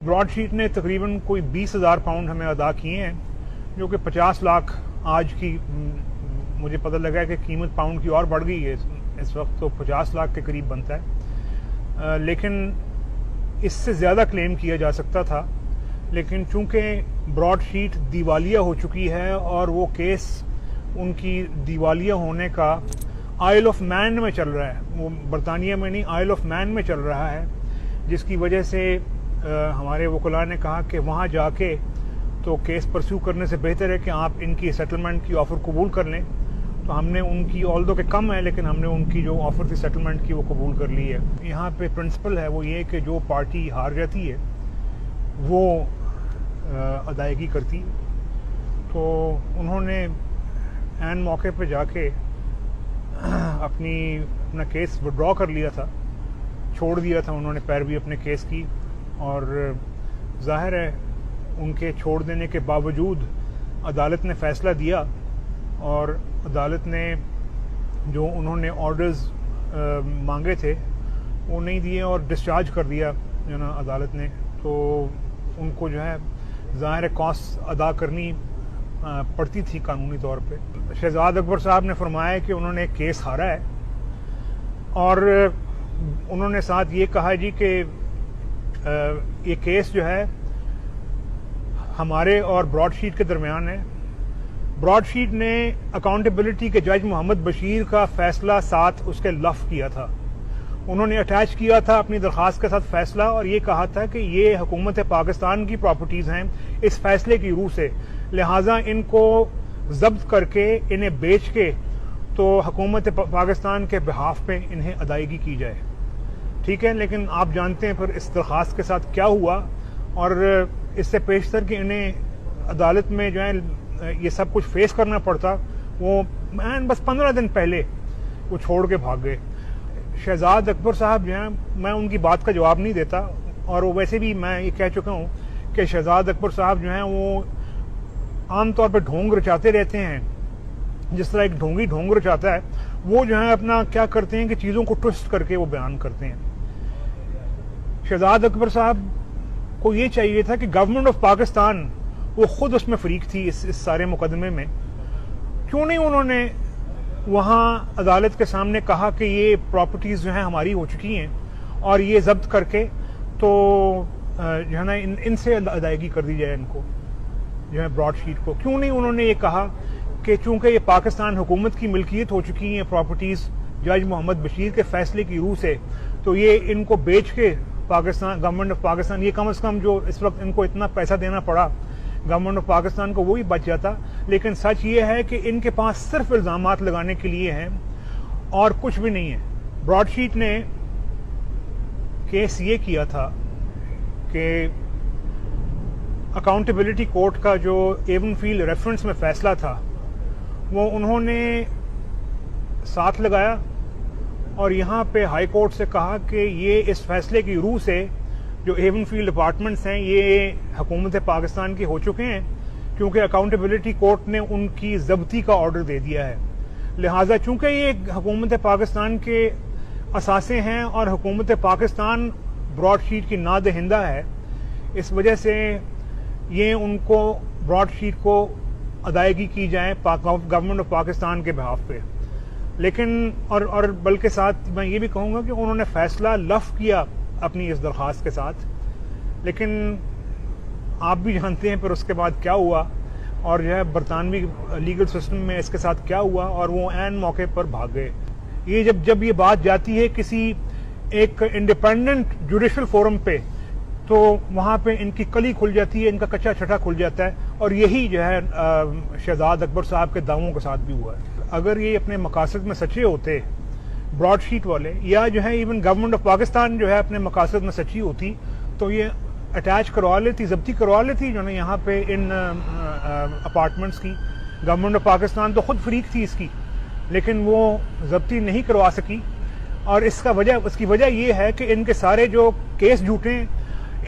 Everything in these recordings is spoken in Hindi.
ब्रॉडशीट ने तकरीबन कोई 20,000 पाउंड हमें अदा किए हैं, जो कि 50 लाख आज की मुझे पता लगा है कि कीमत पाउंड की और बढ़ गई है इस वक्त, तो 50 लाख के करीब बनता है। लेकिन इससे ज़्यादा क्लेम किया जा सकता था, लेकिन चूंकि ब्रॉडशीट दिवालिया हो चुकी है और वो केस उनकी दिवालिया होने का आइल ऑफ मैन में चल रहा है, वो बरतानिया में नहीं आइल ऑफ मैन में चल रहा है, जिसकी वजह से हमारे वकला ने कहा कि वहाँ जाके तो केस परस्यू करने से बेहतर है कि आप इनकी सेटलमेंट की ऑफ़र कबूल कर लें। तो हमने उनकी, ऑल्दो के कम है, लेकिन हमने उनकी जो ऑफ़र थी सेटलमेंट की वो कबूल कर ली है। यहाँ पे प्रिंसिपल है वो ये कि जो पार्टी हार जाती है वो अदायगी करती। तो उन्होंने एन मौके पे जाके अपना केस विड्रॉ कर लिया था, छोड़ दिया था उन्होंने पैरवी अपने केस की, और जाहिर है उनके छोड़ देने के बावजूद अदालत ने फ़ैसला दिया और अदालत ने जो उन्होंने ऑर्डर्स मांगे थे वो नहीं दिए और डिस्चार्ज कर दिया जो ना अदालत ने। तो उनको जो है ज़ाहिर है कॉस्ट अदा करनी पड़ती थी कानूनी तौर पे। शहजाद अकबर साहब ने फरमाया कि उन्होंने एक केस हारा है और उन्होंने साथ ये कहा जी कि ये केस जो है हमारे और ब्रॉडशीट के दरमियान है। ब्रॉडशीट ने अकाउंटेबिलिटी के जज मोहम्मद बशीर का फैसला साथ उसके लफ किया था, उन्होंने अटैच किया था अपनी दरख्वास्त के साथ फैसला, और ये कहा था कि ये हुकूमत पाकिस्तान की प्रॉपर्टीज़ हैं इस फैसले की रूह से, लिहाजा इनको जब्त करके इन्हें बेच के तो हुकूमत पाकिस्तान के बिहाफ पे इन्हें अदायगी की जाए। ठीक है, लेकिन आप जानते हैं फिर इस दरख्वास्त के साथ क्या हुआ, और इससे पेशतर कि इन्हें अदालत में जो है ये सब कुछ फेस करना पड़ता, वो बस 15 दिन पहले वो छोड़ के भाग गए। शहजाद अकबर साहब जो हैं, मैं उनकी बात का जवाब नहीं देता, और वो वैसे भी मैं ये कह चुका हूँ कि शहजाद अकबर साहब जो हैं वो आमतौर पर ढोंग रचाते रहते हैं, जिस तरह एक ढोंगी ढोंग रचाता है, वो जो है अपना क्या करते हैं कि चीज़ों को ट्विस्ट करके वो बयान करते हैं। शहजाद अकबर साहब को ये चाहिए था कि गवर्नमेंट ऑफ पाकिस्तान वो खुद उसमें फरीक थी इस सारे मुकदमे में, क्यों नहीं उन्होंने वहाँ अदालत के सामने कहा कि ये प्रॉपर्टीज़ जो हैं हमारी हो चुकी हैं और ये जब्त करके तो जो है ना इनसे अदायगी कर दी जाए इनको जो है ब्रॉडशीट को। क्यों नहीं उन्होंने ये कहा कि चूंकि ये पाकिस्तान हुकूमत की मिल्कियत हो चुकी हैं प्रॉपर्टीज़ जज मोहम्मद बशीर के फैसले की रूह से, तो ये इनको बेच के पाकिस्तान, गवर्नमेंट ऑफ पाकिस्तान, ये कम से कम जो इस वक्त इनको इतना पैसा देना पड़ा गवर्नमेंट ऑफ पाकिस्तान को, वो ही बच जाता। लेकिन सच ये है कि इनके पास सिर्फ इल्ज़ामात लगाने के लिए हैं और कुछ भी नहीं है। ब्रॉडशीट ने केस ये किया था कि अकाउंटेबिलिटी कोर्ट का जो एवनफील्ड रेफरेंस में फैसला था वो उन्होंने साथ लगाया और यहाँ पे हाई कोर्ट से कहा कि ये इस फैसले की रूह से जो एवनफील्ड अपार्टमेंट्स हैं ये हुकूमत पाकिस्तान के हो चुके हैं, क्योंकि अकाउंटेबिलिटी कोर्ट ने उनकी जब्ती का ऑर्डर दे दिया है। लिहाजा चूंकि ये हुकूमत पाकिस्तान के असासे हैं और हुकूमत पाकिस्तान ब्रॉडशीट की नादहिंदा है, इस वजह से ये उनको ब्रॉडशीट को अदायगी की जाए गवर्नमेंट ऑफ पाकिस्तान के बिहाफ पे। लेकिन और बल्कि साथ मैं ये भी कहूँगा कि उन्होंने फैसला लफ किया अपनी इस दरख्वास्त के साथ, लेकिन आप भी जानते हैं फिर उसके बाद क्या हुआ और जो है बरतानवी लीगल सिस्टम में इसके साथ क्या हुआ, और वो ऐन मौके पर भाग गए। ये जब ये बात जाती है किसी एक इंडिपेंडेंट जुडिशल फोरम पे, तो वहाँ पे इनकी कली खुल जाती है, इनका कच्चा छठा खुल जाता है, और यही जो है शहजाद अकबर साहब के दावों के साथ भी हुआ है। अगर ये अपने मकासद में सच्चे होते ब्रॉडशीट वाले, या जो है इवन गवर्नमेंट ऑफ पाकिस्तान जो है अपने मकासद में सच्ची होती, तो ये अटैच करवा लेती, जब्ती करवा लेती जो ना यहाँ पे इन अपार्टमेंट्स की। गवर्नमेंट ऑफ पाकिस्तान तो खुद फरीक थी इसकी, लेकिन वो जब्ती नहीं करवा सकी, और इसकी वजह ये है कि इनके सारे जो केस झूठे,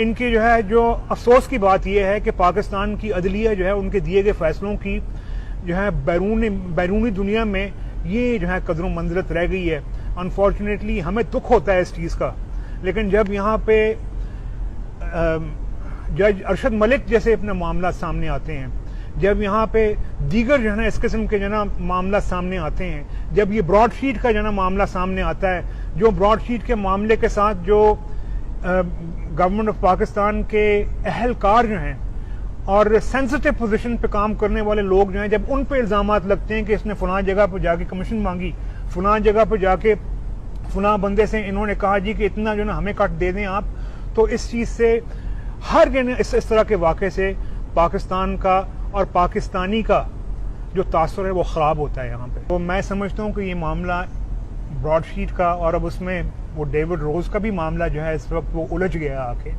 इनकी जो है जो अफसोस की बात यह है कि पाकिस्तान की अदलिया जो है उनके दिए गए फैसलों की जो है बैरूनी दुनिया में ये जो है कदरों मंजिलत रह गई है। अनफॉर्चुनेटली हमें दुख होता है इस चीज़ का, लेकिन जब यहाँ पे जज अरशद मलिक जैसे अपने मामला सामने आते हैं, जब यहाँ पे दीगर जो है ना इस किस्म के जो है ना मामला सामने आते हैं, जब ये ब्रॉडशीट का जो है ना मामला सामने आता है, जो ब्रॉडशीट के मामले के साथ जो गवर्नमेंट ऑफ पाकिस्तान के अहलकार जो हैं और सेंसिटिव पोजीशन पे काम करने वाले लोग जो हैं, जब उन पे इल्जामात लगते हैं कि इसने फलां जगह पर जाके कमीशन मांगी, फलां जगह पर जाके फलां बंदे से इन्होंने कहा जी कि इतना जो ना हमें कट दे दें आप, तो इस चीज़ से हर इस तरह के वाक़े से पाकिस्तान का और पाकिस्तानी का जो तासुर है वो ख़राब होता है यहाँ पे। तो मैं समझता हूँ कि ये मामला ब्रॉडशीट का और अब उसमें वो डेविड रोज़ का भी मामला जो है इस वक्त वो उलझ गया आके,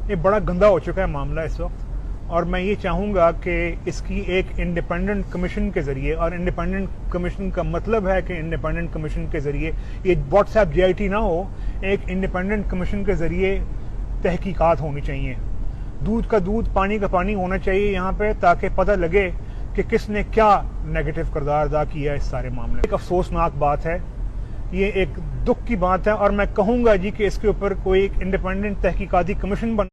ये बड़ा गंदा हो चुका है मामला इस वक्त। और मैं ये चाहूँगा कि इसकी एक इंडिपेंडेंट कमीशन के ज़रिए, और इंडिपेंडेंट कमीशन का मतलब है कि इंडिपेंडेंट कमीशन के ज़रिए ये व्हाट्सएप JIT ना हो, एक इंडिपेंडेंट कमीशन के ज़रिए तहकीकात होनी चाहिए। दूध का दूध पानी का पानी होना चाहिए यहाँ पे, ताकि पता लगे कि किसने क्या नेगेटिव किरदार अदा किया इस सारे मामले। एक अफसोसनाक बात है, ये एक दुख की बात है, और मैं कहूँगा जी कि इसके ऊपर कोई एक इंडिपेंडेंट तहकीकाती कमीशन बन